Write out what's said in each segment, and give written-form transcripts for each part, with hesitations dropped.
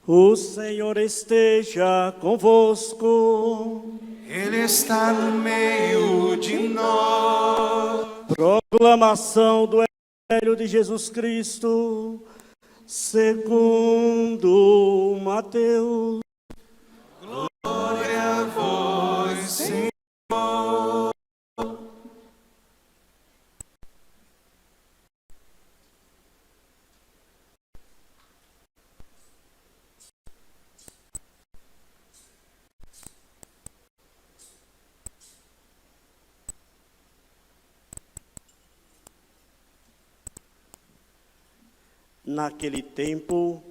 O Senhor esteja convosco. Ele está no meio de nós. Proclamação do Evangelho de Jesus Cristo, segundo Mateus. Glória a vós, Senhor. Naquele tempo,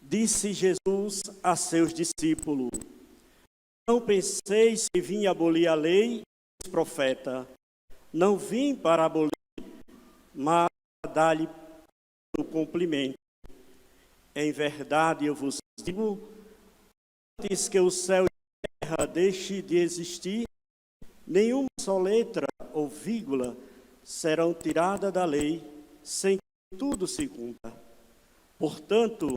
disse Jesus a seus discípulos: Não penseis que vim abolir a lei e os profetas. Não vim para abolir, mas para dar-lhe o cumprimento. Em verdade, eu vos digo, antes que o céu e a terra deixem de existir, nenhuma só letra ou vírgula serão tiradas da lei, sem que tudo se cumpra. Portanto,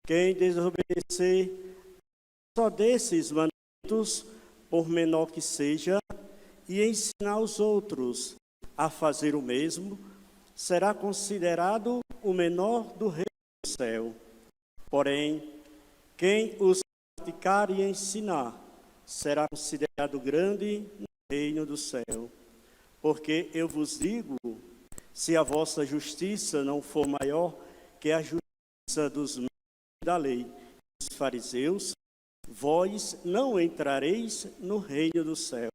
quem desobedecer só desses mandamentos, por menor que seja, e ensinar os outros a fazer o mesmo, será considerado o menor do reino do céu. Porém, quem os praticar e ensinar, será considerado grande no reino do céu. Porque eu vos digo, se a vossa justiça não for maior que a justiça dos mestres da lei, dos fariseus, vós não entrareis no reino do céu.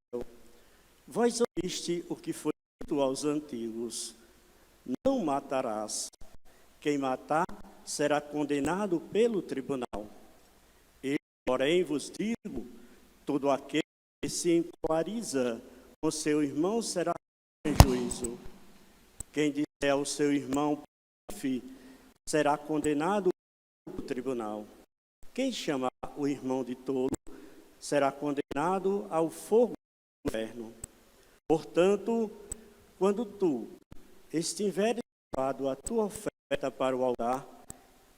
Vós ouviste o que foi dito aos antigos: não matarás. Quem matar será condenado pelo tribunal. Eu, porém, vos digo, todo aquele que se encoleriza com seu irmão será em juízo. Quem disser ao seu irmão, será condenado pelo tribunal. Quem chamar o irmão de tolo será condenado ao fogo do inferno. Portanto, quando tu estiveres levado a tua oferta para o altar,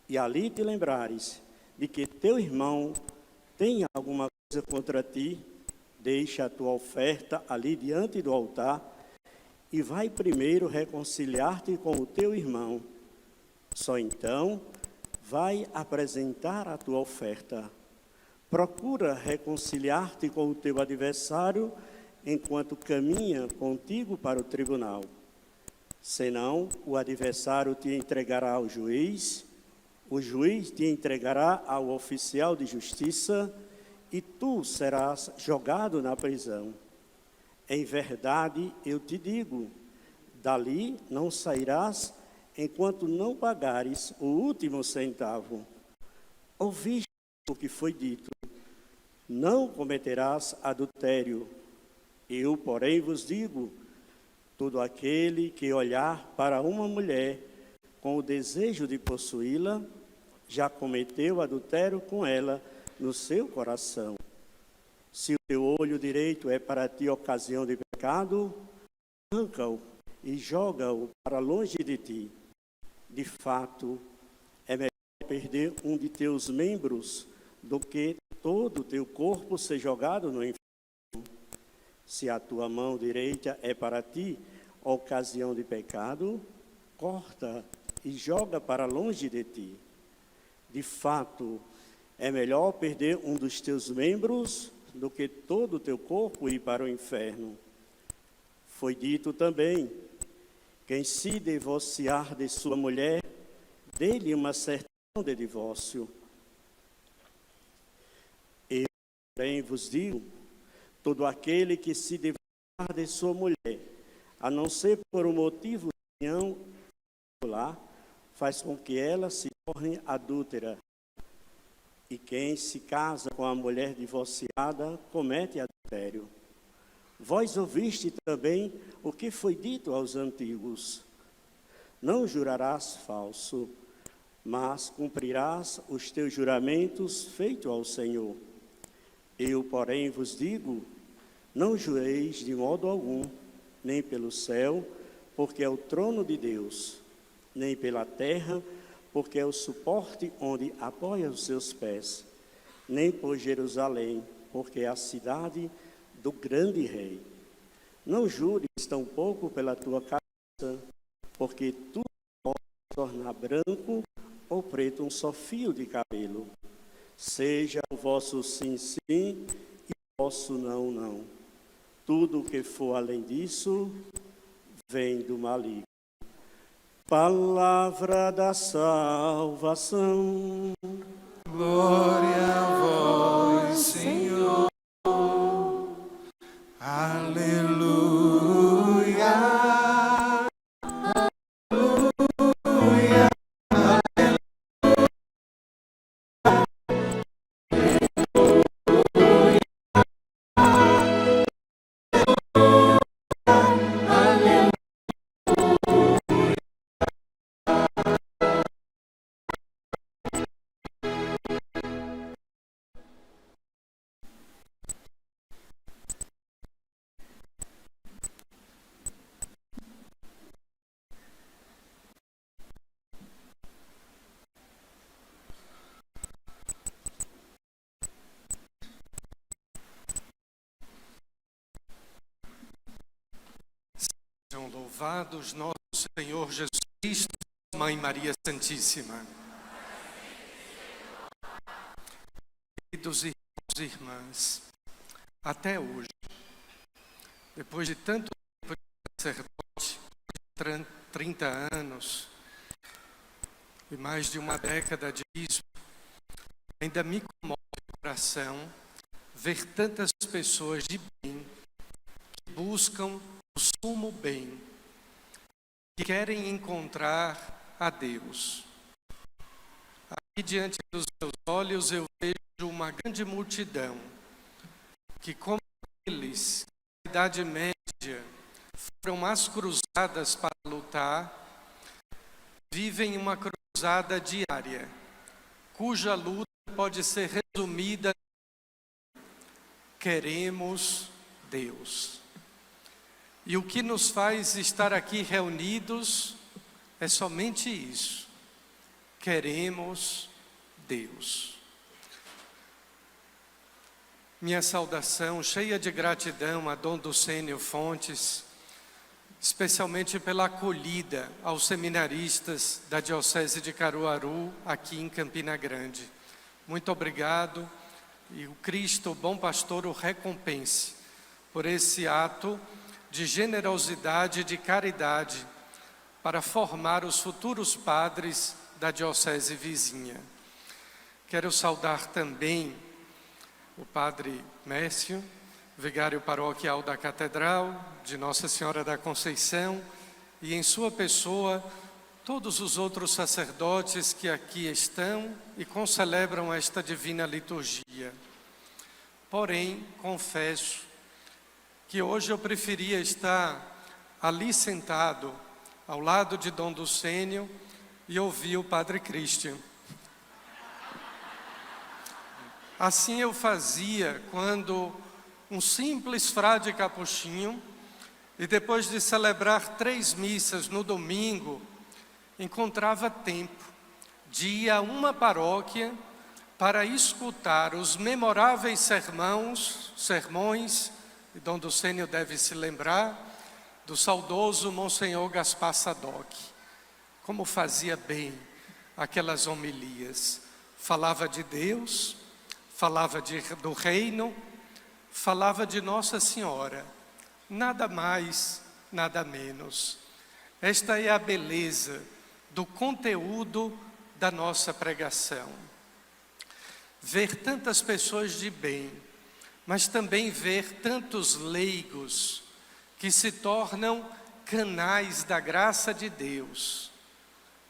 e ali te lembrares de que teu irmão tem alguma coisa contra ti, deixa a tua oferta ali diante do altar e vai primeiro reconciliar-te com o teu irmão. Só então vai apresentar a tua oferta. Procura reconciliar-te com o teu adversário enquanto caminha contigo para o tribunal. Senão, o adversário te entregará ao juiz, o juiz te entregará ao oficial de justiça e tu serás jogado na prisão. Em verdade, eu te digo, dali não sairás enquanto não pagares o último centavo. Ouviste o que foi dito: não cometerás adultério. Eu, porém, vos digo, todo aquele que olhar para uma mulher com o desejo de possuí-la, já cometeu adultério com ela no seu coração. Se o teu olho direito é para ti ocasião de pecado, arranca-o e joga-o para longe de ti. De fato, é melhor perder um de teus membros do que todo o teu corpo ser jogado no inferno. Se a tua mão direita é para ti ocasião de pecado, corta e joga para longe de ti. De fato, é melhor perder um dos teus membros do que todo o teu corpo ir para o inferno. Foi dito também: quem se divorciar de sua mulher, dê-lhe uma certidão de divórcio. Eu, porém, vos digo, todo aquele que se divorciar de sua mulher, a não ser por um motivo de união particular, faz com que ela se torne adúltera. E quem se casa com a mulher divorciada, comete adultério. Vós ouviste também o que foi dito aos antigos: não jurarás falso, mas cumprirás os teus juramentos feitos ao Senhor. Eu, porém, vos digo, não jureis de modo algum, nem pelo céu, porque é o trono de Deus, nem pela terra, porque é o suporte onde apoia os seus pés, nem por Jerusalém, porque é a cidade do grande rei. Não jures tampouco pela tua cabeça, porque tu pode tornar branco ou preto um só fio de cabelo. Seja o vosso sim, sim, e o vosso não, não. Tudo o que for além disso, vem do maligno. Palavra da salvação. Glória a vós, Senhor. Aleluia. Aleluia. Sejam louvados nosso Senhor Jesus Cristo, Mãe Maria Santíssima. Queridos irmãos e irmãs, até hoje, depois de tanto tempo de sacerdote, 30 anos e mais de uma década de bispo, ainda me comove o coração ver tantas pessoas de bem que buscam o sumo bem, que querem encontrar a Deus. Aqui diante dos meus olhos eu vejo uma grande multidão que, como eles, na Idade Média, foram às cruzadas para lutar, vivem uma cruzada diária, cuja luta pode ser resumida: queremos Deus. E o que nos faz estar aqui reunidos é somente isso: queremos Deus. Minha saudação cheia de gratidão a Dom Ducênio Fontes, especialmente pela acolhida aos seminaristas da Diocese de Caruaru, aqui em Campina Grande. Muito obrigado, e o Cristo, o bom pastor, o recompense por esse ato de generosidade e de caridade para formar os futuros padres da diocese vizinha. Quero saudar também o padre Mércio, vigário paroquial da Catedral de Nossa Senhora da Conceição, e em sua pessoa todos os outros sacerdotes que aqui estão e concelebram esta divina liturgia. Porém, confesso que hoje eu preferia estar ali sentado, ao lado de Dom Ducênio, e ouvir o Padre Christian. Assim eu fazia quando um simples frade capuchinho, e depois de celebrar 3 missas no domingo, encontrava tempo de ir a uma paróquia para escutar os memoráveis sermões, e Dom Ducênio deve se lembrar, do saudoso Monsenhor Gaspar Sadoc. Como fazia bem aquelas homilias. Falava de Deus, falava do reino, falava de Nossa Senhora. Nada mais, nada menos. Esta é a beleza do conteúdo da nossa pregação. Ver tantas pessoas de bem, mas também ver tantos leigos que se tornam canais da graça de Deus,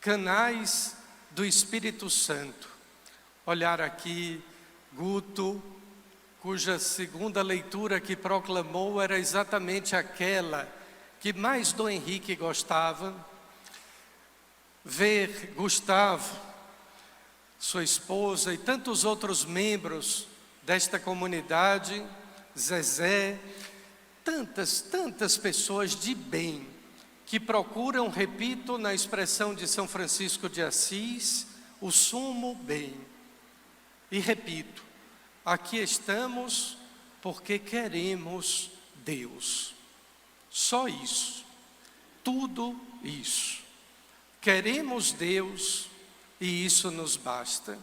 canais do Espírito Santo. Olhar aqui Guto, cuja segunda leitura que proclamou era exatamente aquela que mais Dom Henrique gostava. Ver Gustavo, sua esposa e tantos outros membros desta comunidade, Zezé, tantas pessoas de bem que procuram, repito, na expressão de São Francisco de Assis, o sumo bem. E repito, aqui estamos porque queremos Deus. Só isso, tudo isso. Queremos Deus e isso nos basta.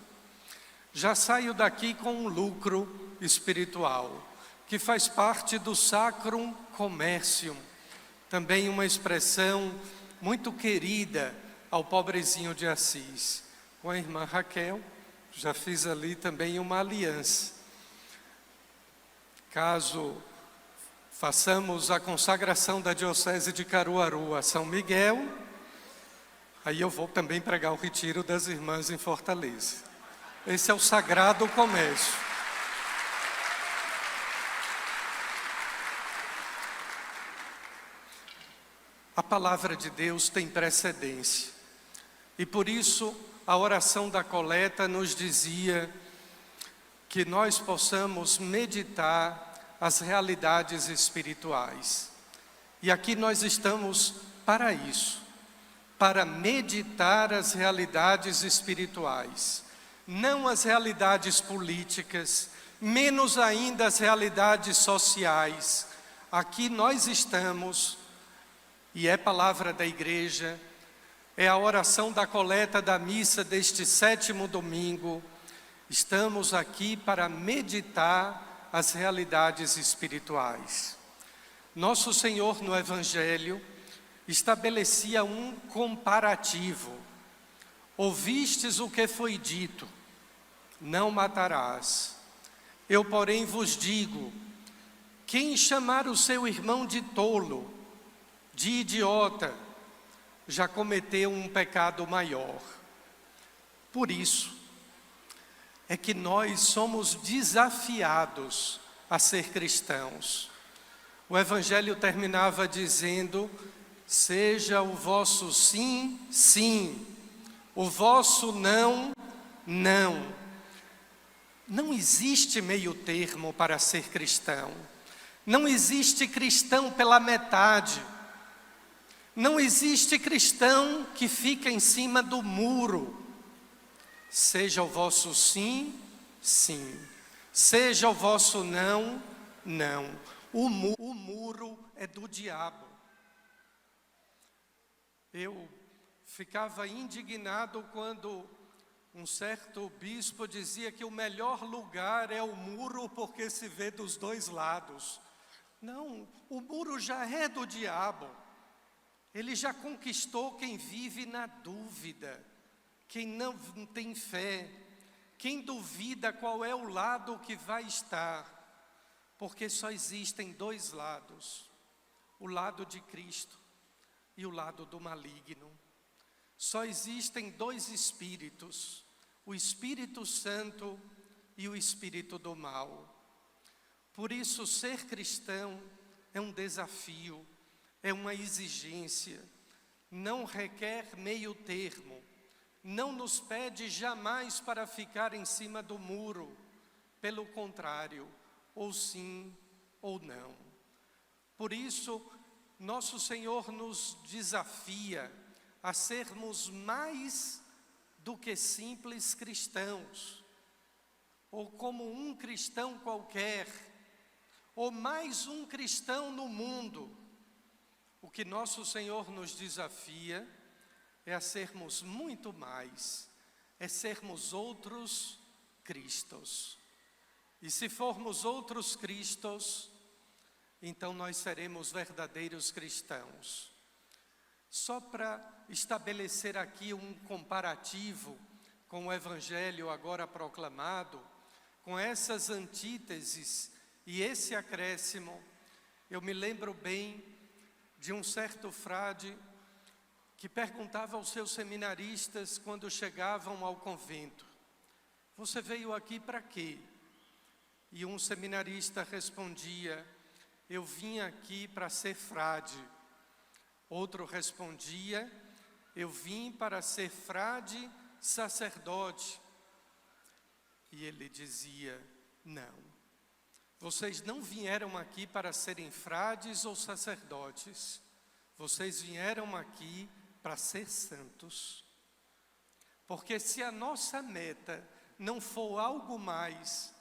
Já saio daqui com um lucro espiritual, que faz parte do Sacrum Commercium, também uma expressão muito querida ao pobrezinho de Assis. Com a irmã Raquel, já fiz ali também uma aliança. Caso façamos a consagração da Diocese de Caruaru a São Miguel, aí eu vou também pregar o retiro das irmãs em Fortaleza. Esse é o sagrado comércio. A palavra de Deus tem precedência. E por isso a oração da coleta nos dizia que nós possamos meditar as realidades espirituais. E aqui nós estamos para isso, para meditar as realidades espirituais, não as realidades políticas, menos ainda as realidades sociais. Aqui nós estamos, e é palavra da igreja, é a oração da coleta da missa deste 7º domingo. Estamos aqui para meditar as realidades espirituais. Nosso Senhor no Evangelho estabelecia um comparativo. Ouvistes o que foi dito, não matarás. Eu, porém, vos digo, quem chamar o seu irmão de tolo, de idiota, já cometeu um pecado maior. Por isso é que nós somos desafiados a ser cristãos. O Evangelho terminava dizendo: seja o vosso sim, sim, o vosso não, não. Não existe meio termo para ser cristão. Não existe cristão pela metade. Não existe cristão que fica em cima do muro. Seja o vosso sim, sim. Seja o vosso não, não. O muro é do diabo. Eu ficava indignado quando um certo bispo dizia que o melhor lugar é o muro porque se vê dos dois lados. Não, o muro já é do diabo. Ele já conquistou quem vive na dúvida, quem não tem fé, quem duvida qual é o lado que vai estar, porque só existem dois lados, o lado de Cristo e o lado do maligno. Só existem dois espíritos, o Espírito Santo e o espírito do mal. Por isso, ser cristão é um desafio, é uma exigência, não requer meio termo, não nos pede jamais para ficar em cima do muro, pelo contrário, ou sim ou não. Por isso, nosso Senhor nos desafia a sermos mais do que simples cristãos, ou como um cristão qualquer, ou mais um cristão no mundo. O que nosso Senhor nos desafia é a sermos muito mais, é sermos outros Cristos. E se formos outros Cristos, então nós seremos verdadeiros cristãos. Só para estabelecer aqui um comparativo com o Evangelho agora proclamado, com essas antíteses e esse acréscimo, eu me lembro bem de um certo frade que perguntava aos seus seminaristas quando chegavam ao convento: você veio aqui para quê? E um seminarista respondia: eu vim aqui para ser frade. Outro respondia: eu vim para ser frade sacerdote. E ele dizia: não, vocês não vieram aqui para serem frades ou sacerdotes, Vocês vieram aqui para ser santos. Porque se a nossa meta não for algo mais,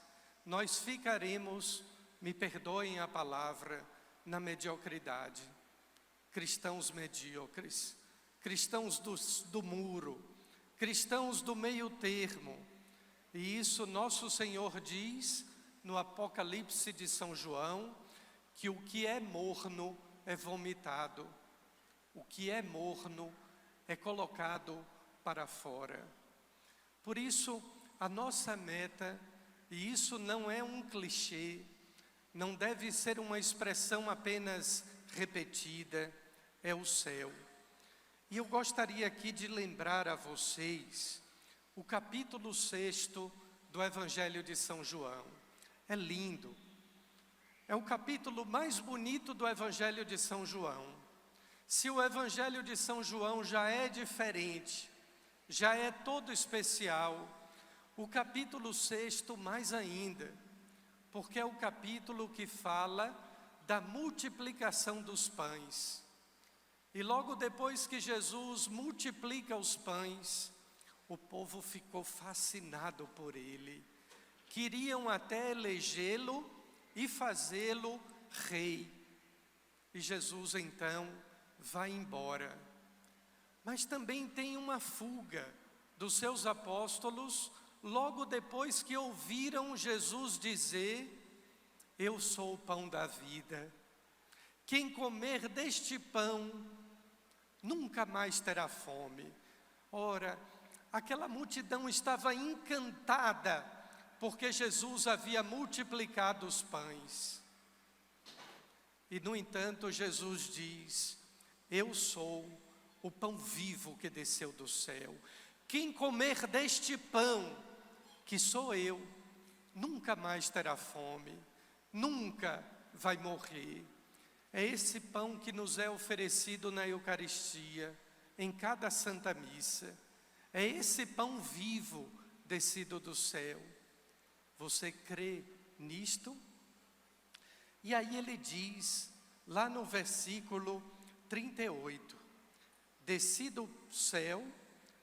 nós ficaremos, me perdoem a palavra, na mediocridade. Cristãos medíocres, cristãos do muro, cristãos do meio termo. E isso nosso Senhor diz no Apocalipse de São João, que o que é morno é vomitado, o que é morno é colocado para fora. Por isso, a nossa meta, e isso não é um clichê, não deve ser uma expressão apenas repetida, é o céu. E eu gostaria aqui de lembrar a vocês o capítulo 6 do Evangelho de São João. É lindo. É o capítulo mais bonito do Evangelho de São João. Se o Evangelho de São João já é diferente, já é todo especial, o capítulo 6 mais ainda, porque é o capítulo que fala da multiplicação dos pães. E logo depois que Jesus multiplica os pães, o povo ficou fascinado por ele. Queriam até elegê-lo e fazê-lo rei. E Jesus então vai embora. Mas também tem uma fuga dos seus apóstolos, logo depois que ouviram Jesus dizer: eu sou o pão da vida. Quem comer deste pão nunca mais terá fome. Ora, aquela multidão estava encantada, porque Jesus havia multiplicado os pães. E no entanto Jesus diz: eu sou o pão vivo que desceu do céu. Quem comer deste pão, que sou eu, nunca mais terá fome, nunca vai morrer. É esse pão que nos é oferecido na Eucaristia, em cada Santa Missa. É esse pão vivo descido do céu. Você crê nisto? E aí ele diz, lá no versículo 38, desci do céu,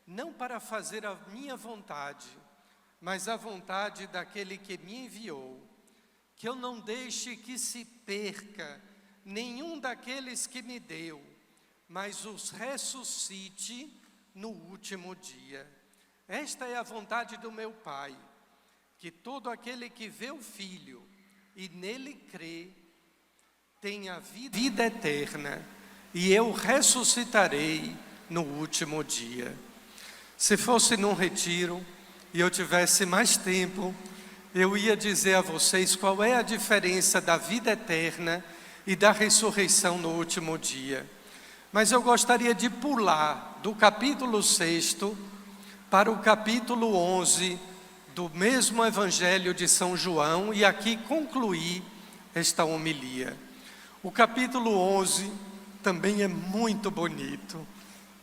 não para fazer a minha vontade, mas a vontade daquele que me enviou, que eu não deixe que se perca nenhum daqueles que me deu, mas os ressuscite no último dia. Esta é a vontade do meu Pai, que todo aquele que vê o Filho e nele crê, tenha vida eterna, e eu ressuscitarei no último dia. Se fosse num retiro e eu tivesse mais tempo, eu ia dizer a vocês qual é a diferença da vida eterna e da ressurreição no último dia. Mas eu gostaria de pular do capítulo 6 para o capítulo 11 do mesmo Evangelho de São João e aqui concluir esta homilia. O capítulo 11 também é muito bonito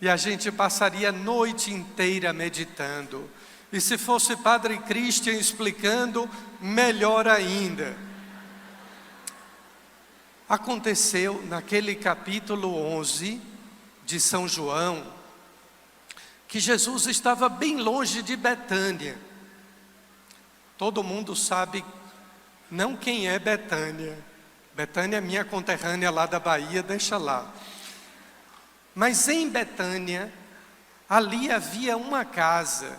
e a gente passaria a noite inteira meditando. E se fosse Padre Christian explicando, melhor ainda. Aconteceu naquele capítulo 11 de São João, que Jesus estava bem longe de Betânia. Todo mundo sabe não quem é Betânia. Betânia é minha conterrânea lá da Bahia, deixa lá. Mas em Betânia, ali havia uma casa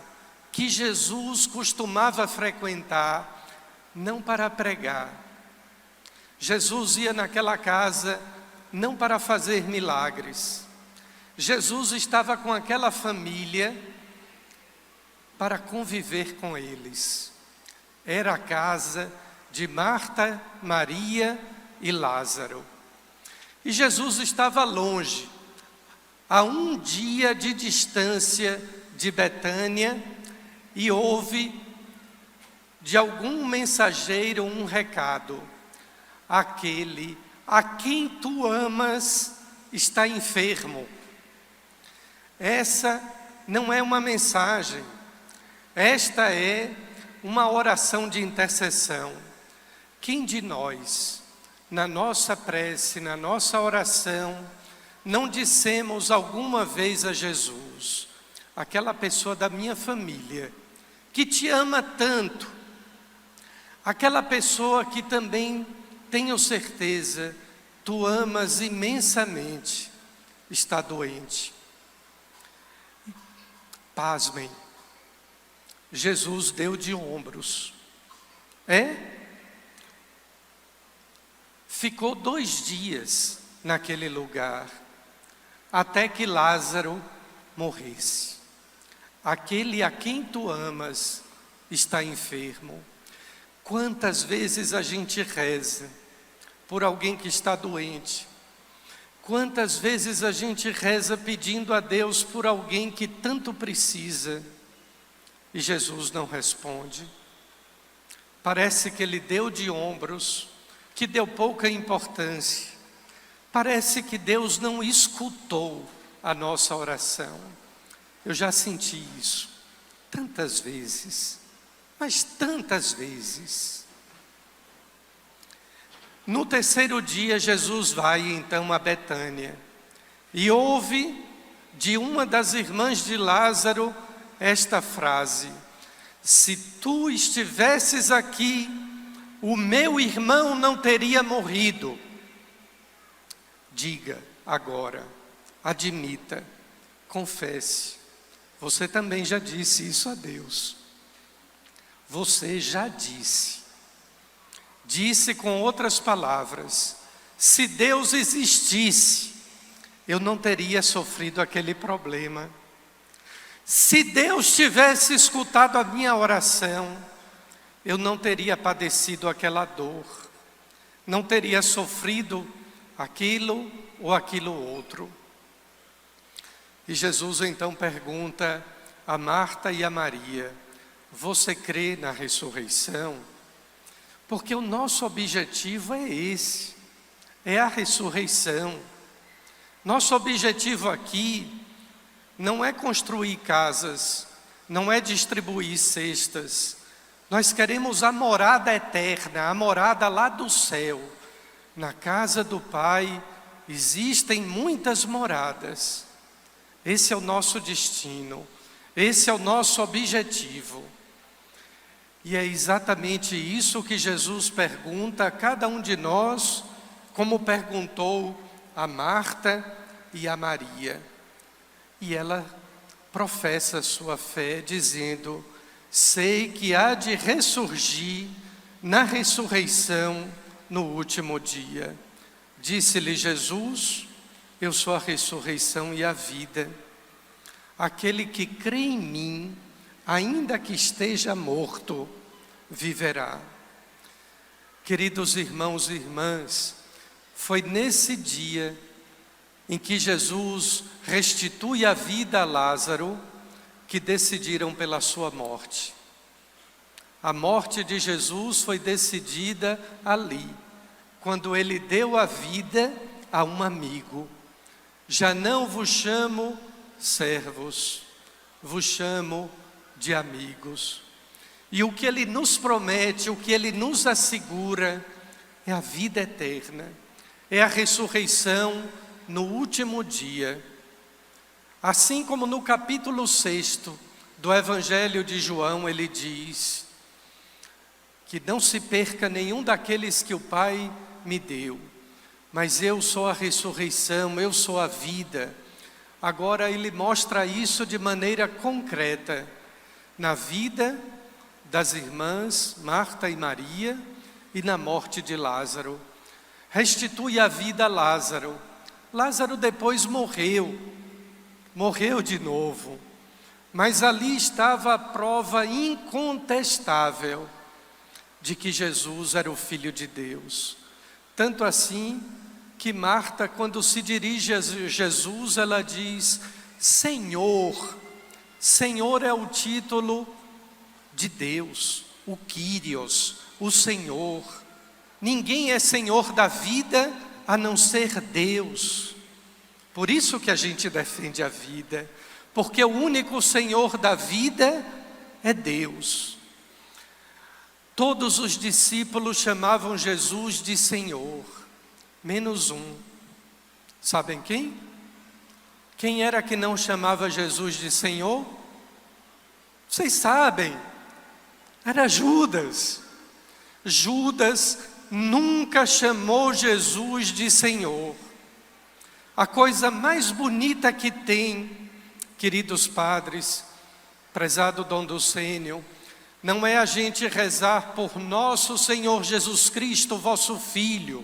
que Jesus costumava frequentar, não para pregar. Jesus ia naquela casa não para fazer milagres. Jesus estava com aquela família para conviver com eles. Era a casa de Marta, Maria e Lázaro. E Jesus estava longe, a um dia de distância de Betânia, e houve de algum mensageiro um recado: aquele a quem tu amas está enfermo. Essa não é uma mensagem, esta é uma oração de intercessão. Quem de nós, na nossa prece, na nossa oração, não dissemos alguma vez a Jesus, aquela pessoa da minha família, que te ama tanto, aquela pessoa que também, tenho certeza, tu amas imensamente, está doente. Pasmem, Jesus deu de ombros. Ficou 2 dias naquele lugar, até que Lázaro morresse. Aquele a quem tu amas está enfermo. Quantas vezes a gente reza por alguém que está doente? Quantas vezes a gente reza pedindo a Deus por alguém que tanto precisa e Jesus não responde? Parece que Ele deu de ombros, que deu pouca importância. Parece que Deus não escutou a nossa oração. Eu já senti isso tantas vezes, mas tantas vezes. No 3º dia, Jesus vai então a Betânia e ouve de uma das irmãs de Lázaro esta frase: se tu estivesses aqui, o meu irmão não teria morrido. Diga agora, admita, confesse. Você também já disse isso a Deus. Você já disse. Disse com outras palavras: se Deus existisse, eu não teria sofrido aquele problema. Se Deus tivesse escutado a minha oração, eu não teria padecido aquela dor, não teria sofrido aquilo ou aquilo outro. E Jesus então pergunta a Marta e a Maria: você crê na ressurreição? Porque o nosso objetivo é esse, é a ressurreição. Nosso objetivo aqui não é construir casas, não é distribuir cestas. Nós queremos a morada eterna, a morada lá do céu. Na casa do Pai existem muitas moradas. Esse é o nosso destino, esse é o nosso objetivo. E é exatamente isso que Jesus pergunta a cada um de nós, como perguntou a Marta e a Maria. E ela professa sua fé dizendo: sei que há de ressurgir na ressurreição no último dia. Disse-lhe Jesus: eu sou a ressurreição e a vida. Aquele que crê em mim, ainda que esteja morto, viverá. Queridos irmãos e irmãs, foi nesse dia em que Jesus restitui a vida a Lázaro que decidiram pela sua morte. A morte de Jesus foi decidida ali, quando ele deu a vida a um amigo. Já não vos chamo servos, vos chamo de amigos. E o que ele nos promete, o que ele nos assegura, é a vida eterna, é a ressurreição no último dia. Assim como no capítulo 6 do Evangelho de João, ele diz que não se perca nenhum daqueles que o Pai me deu, mas eu sou a ressurreição, eu sou a vida. Agora ele mostra isso de maneira concreta, na vida das irmãs Marta e Maria e na morte de Lázaro. Restitui a vida a Lázaro. Lázaro depois morreu de novo, mas ali estava a prova incontestável de que Jesus era o Filho de Deus. Tanto assim que Marta, quando se dirige a Jesus, ela diz: Senhor. Senhor é o título de Deus, o Kyrios, o Senhor. Ninguém é Senhor da vida a não ser Deus. Por isso que a gente defende a vida, porque o único Senhor da vida é Deus. Todos os discípulos chamavam Jesus de Senhor, menos um. Sabem quem? Quem era que não chamava Jesus de Senhor? Vocês sabem, era Judas. Judas nunca chamou Jesus de Senhor. A coisa mais bonita que tem, queridos padres, prezado Dom Ducênio, não é a gente rezar por nosso Senhor Jesus Cristo, vosso Filho.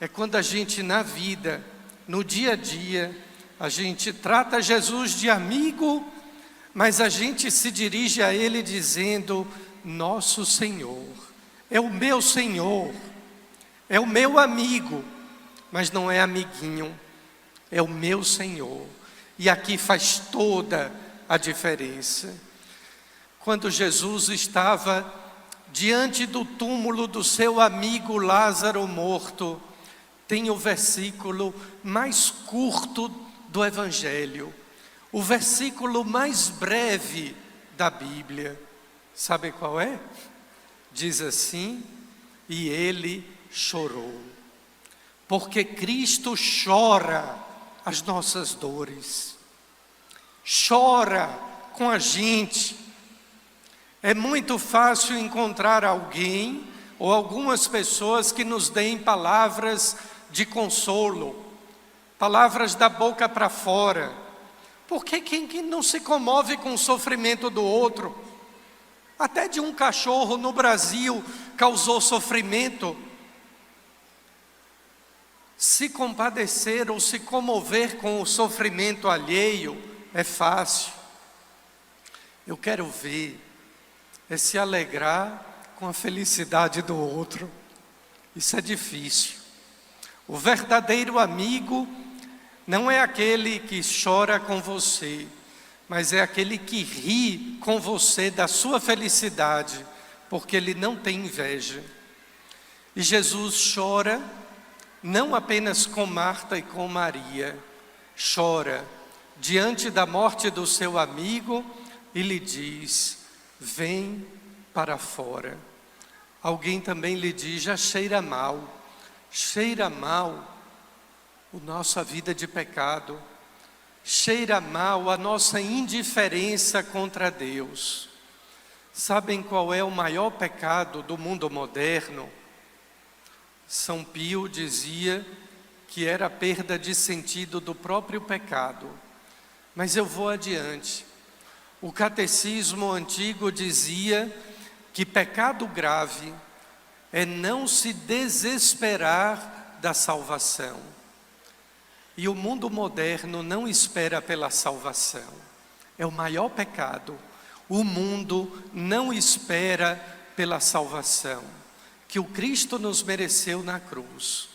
É quando a gente na vida, no dia a dia, a gente trata Jesus de amigo, mas a gente se dirige a Ele dizendo, nosso Senhor, é o meu Senhor, é o meu amigo, mas não é amiguinho, é o meu Senhor. E aqui faz toda a diferença. Quando Jesus estava diante do túmulo do seu amigo Lázaro morto, tem o versículo mais curto do Evangelho, o versículo mais breve da Bíblia. Sabe qual é? Diz assim, e ele chorou. Porque Cristo chora as nossas dores, chora com a gente. É muito fácil encontrar alguém ou algumas pessoas que nos deem palavras de consolo, palavras da boca para fora. Porque quem não se comove com o sofrimento do outro? Até de um cachorro no Brasil causou sofrimento. Se compadecer ou se comover com o sofrimento alheio é fácil. Eu quero ver, é se alegrar com a felicidade do outro. Isso é difícil. O verdadeiro amigo não é aquele que chora com você, mas é aquele que ri com você da sua felicidade, porque ele não tem inveja. E Jesus chora não apenas com Marta e com Maria, chora diante da morte do seu amigo e lhe diz, vem para fora. Alguém também lhe diz, já cheira mal a nossa vida de pecado, cheira mal a nossa indiferença contra Deus. Sabem qual é o maior pecado do mundo moderno? São Pio dizia que era a perda de sentido do próprio pecado. Mas eu vou adiante. O catecismo antigo dizia que pecado grave é não se desesperar da salvação. E o mundo moderno não espera pela salvação. É o maior pecado. O mundo não espera pela salvação que o Cristo nos mereceu na cruz.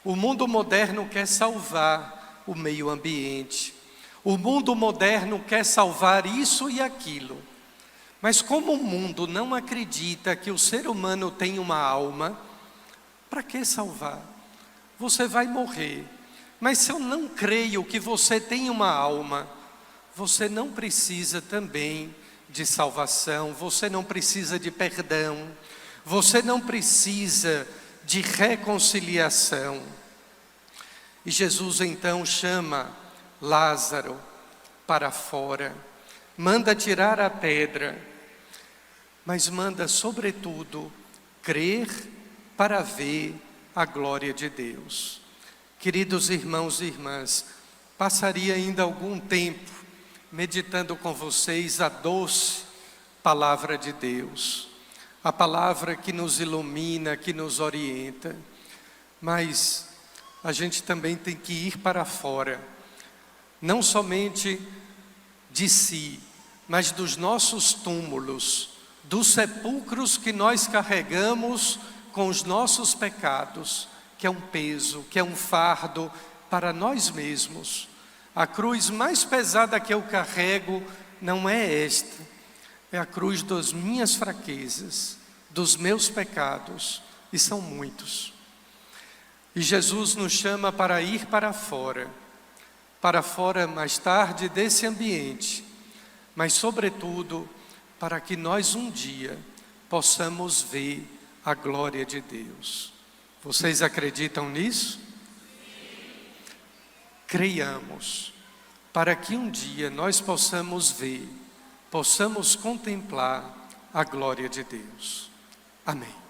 O mundo moderno quer salvar o meio ambiente. O mundo moderno quer salvar isso e aquilo. Mas como o mundo não acredita que o ser humano tem uma alma, para que salvar? Você vai morrer. Mas se eu não creio que você tem uma alma, você não precisa também de salvação, você não precisa de perdão, você não precisa de reconciliação. E Jesus então chama Lázaro para fora, manda tirar a pedra, mas manda sobretudo crer para ver a glória de Deus. Queridos irmãos e irmãs, passaria ainda algum tempo meditando com vocês a doce palavra de Deus, a palavra que nos ilumina, que nos orienta, mas a gente também tem que ir para fora, não somente de si, mas dos nossos túmulos, dos sepulcros que nós carregamos com os nossos pecados, que é um peso, que é um fardo para nós mesmos. A cruz mais pesada que eu carrego não é esta, é a cruz das minhas fraquezas, dos meus pecados, e são muitos. E Jesus nos chama para ir para fora mais tarde desse ambiente, mas sobretudo para que nós um dia possamos ver a glória de Deus. Vocês acreditam nisso? Creiamos, para que um dia nós possamos ver, possamos contemplar a glória de Deus. Amém.